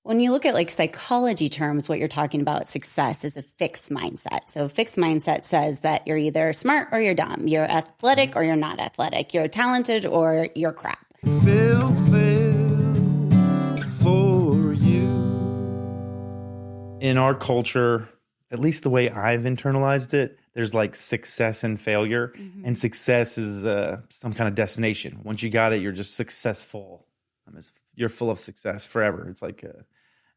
when you look at like psychology terms, what you're talking about success is a fixed mindset. So a fixed mindset says that you're either smart or you're dumb. You're athletic or you're not athletic. You're talented or you're crap. Phil Phails for you. In our culture, at least the way I've internalized it, there's like success and failure. Mm-hmm. And success is some kind of destination. Once you got it, you're just successful. You're full of success forever. It's like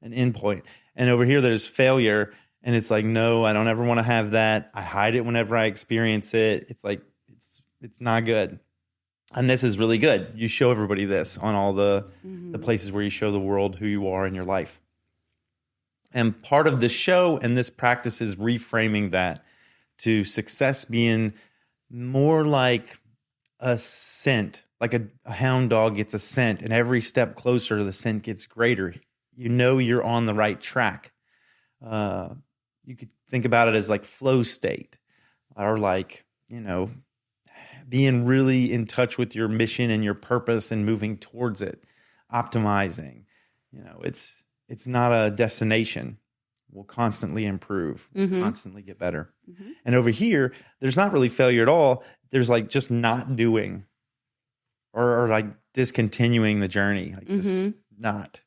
an end point. And over here, there's failure. And it's like, no, I don't ever want to have that. I hide it whenever I experience it. It's like, it's not good. And this is really good. You show everybody this on all the places where you show the world who you are in your life. And part of this show and this practice is reframing that to success being more like a scent, like a hound dog gets a scent, and every step closer, the scent gets greater. You know you're on the right track. You could think about it as like flow state, or like, being really in touch with your mission and your purpose and moving towards it, optimizing. It's not a destination. We'll constantly improve, constantly get better. Mm-hmm. And over here, there's not really failure at all. There's like just not doing or like discontinuing the journey, like just not.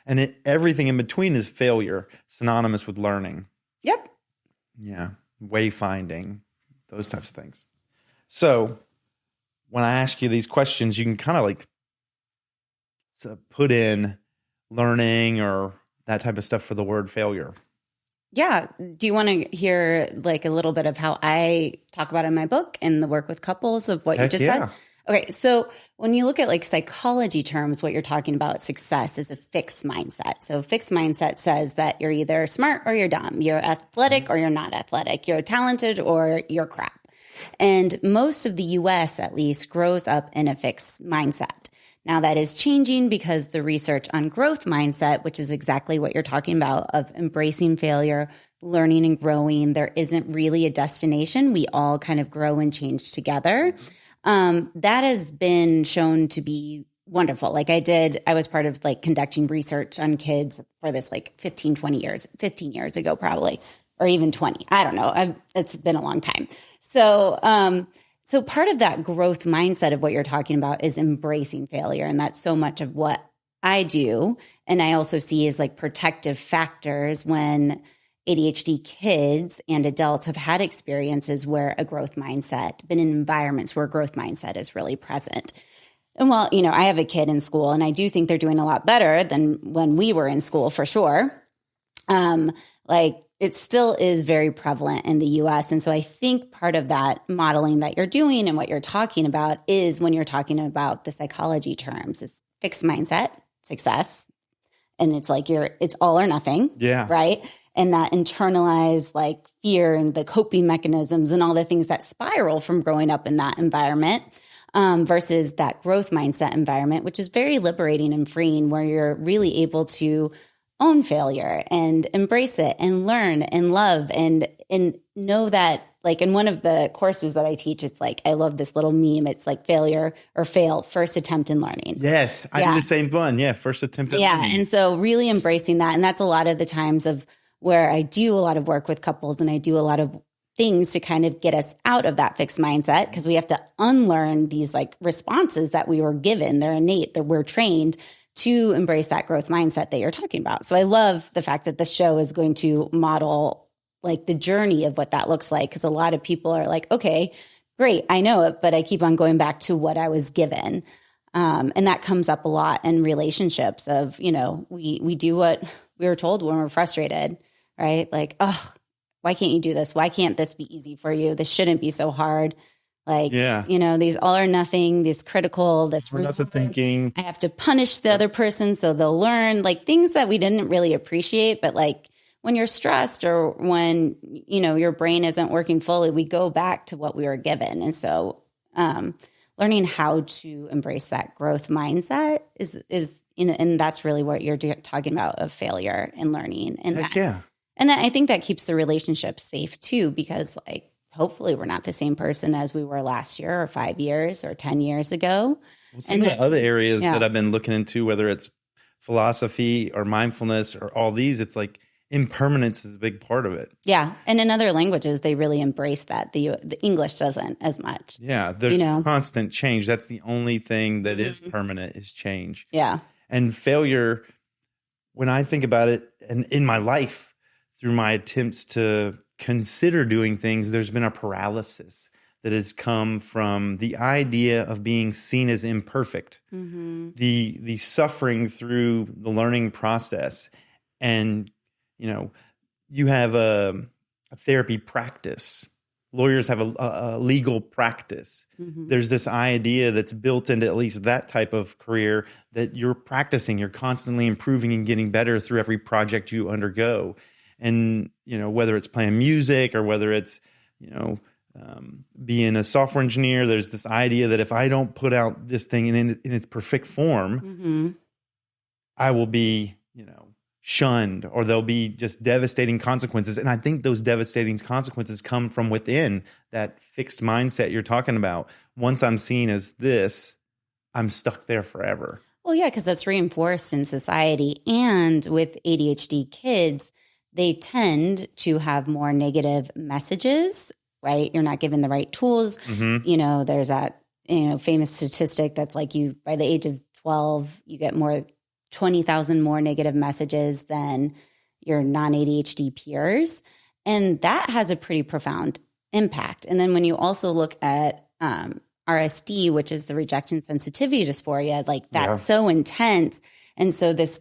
And everything in between is failure, synonymous with learning. Yep. Yeah. Wayfinding, those types of things. So when I ask you these questions, you can kind of like put in learning or that type of stuff for the word failure. Yeah. Do you want to hear like a little bit of how I talk about it in my book and the work with couples of what you just said? Okay. So when you look at like psychology terms, what you're talking about success is a fixed mindset. So a fixed mindset says that you're either smart or you're dumb. You're athletic or you're not athletic. You're talented or you're crap. And most of the US, at least, grows up in a fixed mindset. Now that is changing because the research on growth mindset, which is exactly what you're talking about, of embracing failure, learning and growing, there isn't really a destination. We all kind of grow and change together. That has been shown to be wonderful. Like I was part of like conducting research on kids for this like 15 years ago, probably, or even 20. I don't know. It's been a long time. So part of that growth mindset of what you're talking about is embracing failure. And that's so much of what I do. And I also see as like protective factors when ADHD kids and adults have had experiences where a growth mindset, been in environments where a growth mindset is really present. And while, I have a kid in school and I do think they're doing a lot better than when we were in school for sure. It still is very prevalent in the US. And so I think part of that modeling that you're doing and what you're talking about is when you're talking about the psychology terms, it's fixed mindset, success. And it's like it's all or nothing. Yeah. Right. And that internalized like fear and the coping mechanisms and all the things that spiral from growing up in that environment versus that growth mindset environment, which is very liberating and freeing, where you're really able to own failure and embrace it and learn and love and know that, like, in one of the courses that I teach, it's like, I love this little meme. It's like failure or fail, first attempt in learning. Yes. I do the same one. Yeah. First attempt in learning. And so really embracing that. And that's a lot of the times of where I do a lot of work with couples and I do a lot of things to kind of get us out of that fixed mindset, because we have to unlearn these like responses that we were given. They're innate, that we're trained to embrace that growth mindset that you're talking about. So I love the fact that the show is going to model like the journey of what that looks like, because a lot of people are like, okay, great, I know it, but I keep on going back to what I was given. And that comes up a lot in relationships of, we do what we were told when we're frustrated, right? Like, oh, why can't you do this? Why can't this be easy for you? This shouldn't be so hard. Like, these all or nothing, this critical, this nothing thinking. I have to punish the other person so they'll learn, like things that we didn't really appreciate. But like when you're stressed or when, your brain isn't working fully, we go back to what we were given. And so learning how to embrace that growth mindset is and that's really what you're talking about, of failure and learning. And and I think that keeps the relationship safe too, because like, hopefully we're not the same person as we were last year or 5 years or 10 years ago. Well, some of the other areas that I've been looking into, whether it's philosophy or mindfulness or all these, it's like impermanence is a big part of it. Yeah. And in other languages, they really embrace that. The English doesn't as much. Yeah. There's constant change. That's the only thing that is permanent is change. Yeah. And failure, when I think about it, and in my life, through my attempts to consider doing things, there's been a paralysis that has come from the idea of being seen as imperfect, the suffering through the learning process. And, you have a therapy practice. Lawyers have a legal practice. There's this idea that's built into at least that type of career that you're practicing, you're constantly improving and getting better through every project you undergo. And, whether it's playing music or whether it's, being a software engineer, there's this idea that if I don't put out this thing in its perfect form, I will be, shunned, or there'll be just devastating consequences. And I think those devastating consequences come from within that fixed mindset you're talking about. Once I'm seen as this, I'm stuck there forever. Well, yeah, because that's reinforced in society. And with ADHD kids, they tend to have more negative messages, right? You're not given the right tools. There's that, famous statistic that's like by the age of 12, you get 20,000 more negative messages than your non-ADHD peers. And that has a pretty profound impact. And then when you also look at RSD, which is the rejection sensitivity dysphoria, like that's so intense. And so this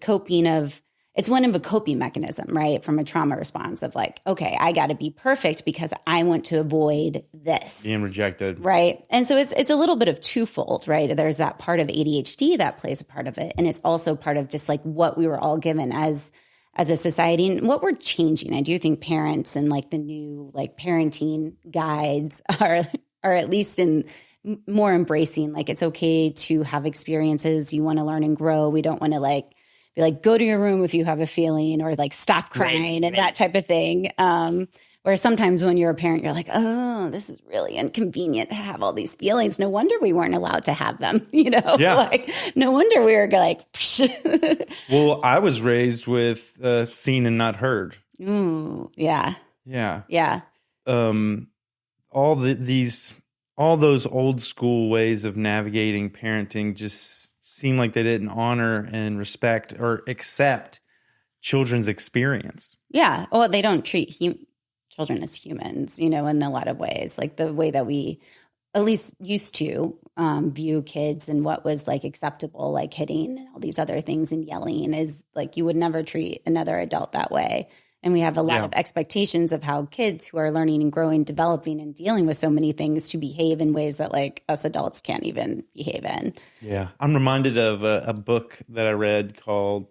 it's one of a coping mechanism, right? From a trauma response of like, okay, I got to be perfect because I want to avoid this. Being rejected. Right. And so it's a little bit of twofold, right? There's that part of ADHD that plays a part of it. And it's also part of just like what we were all given as a society and what we're changing. I do think parents and like the new like parenting guides are at least in more embracing, like it's okay to have experiences. You want to learn and grow. We don't want to be like, go to your room if you have a feeling, or like stop crying and that type of thing. Where sometimes when you're a parent, you're like, oh, this is really inconvenient to have all these feelings. No wonder we weren't allowed to have them, Yeah. Like no wonder we were like, Well, I was raised with seen and not heard. Ooh, yeah. Yeah. Yeah. All those old school ways of navigating parenting just seem like they didn't honor and respect or accept children's experience. Yeah. Well, they don't treat children as humans, in a lot of ways. Like the way that we at least used to view kids and what was like acceptable, like hitting and all these other things and yelling, is like you would never treat another adult that way. And we have a lot of expectations of how kids who are learning and growing, developing and dealing with so many things to behave in ways that like us adults can't even behave in. Yeah. I'm reminded of a book that I read called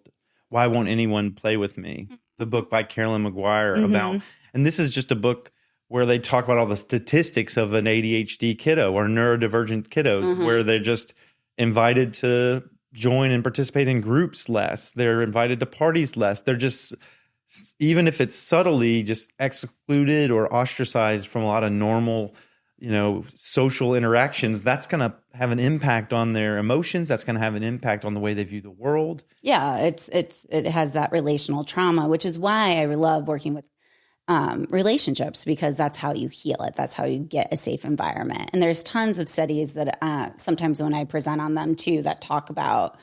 Why Won't Anyone Play With Me? The book by Carolyn McGuire about, and this is just a book where they talk about all the statistics of an ADHD kiddo or neurodivergent kiddos, where they're just invited to join and participate in groups less. They're invited to parties less. They're just, even if it's subtly, just excluded or ostracized from a lot of normal, social interactions. That's going to have an impact on their emotions. That's going to have an impact on the way they view the world. Yeah, it has that relational trauma, which is why I love working with relationships, because that's how you heal it. That's how you get a safe environment. And there's tons of studies that sometimes when I present on them too, that talk about,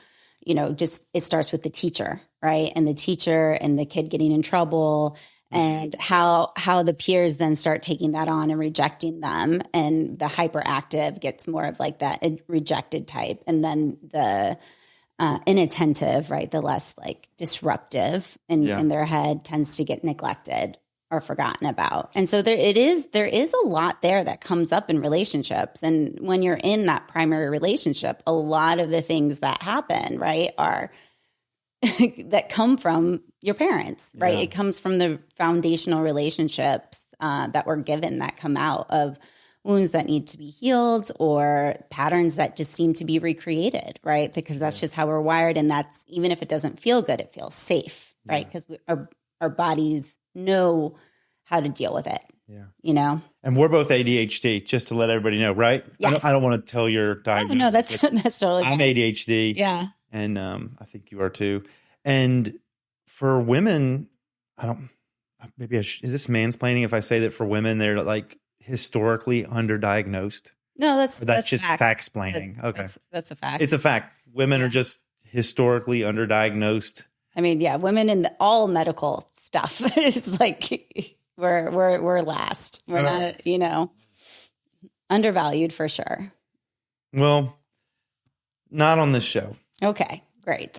just it starts with the teacher, right? And the teacher and the kid getting in trouble, and how the peers then start taking that on and rejecting them. And the hyperactive gets more of like that rejected type. And then the inattentive, right? The less like disruptive in their head tends to get neglected or forgotten about. And so there is a lot there that comes up in relationships. And when you're in that primary relationship, a lot of the things that happen, right, are that come from your parents, right? Yeah. It comes from the foundational relationships that were given, that come out of wounds that need to be healed, or patterns that just seem to be recreated, right? Because that's just how we're wired. And that's, even if it doesn't feel good, it feels safe, right? Because our bodies know how to deal with it. Yeah. And we're both ADHD, just to let everybody know, right? Yes. I don't want to tell your diagnosis. Oh, no, that's totally I'm ADHD. Yeah. And I think you are too. And for women, I don't, maybe is this mansplaining if I say that for women, they're like historically underdiagnosed? No, that's just fact-splaining. Okay. That's a fact. It's a fact. Women are just historically underdiagnosed. I mean, yeah, women in all medical stuff is like we're last. We're not, undervalued for sure. Well, not on this show. Okay, great.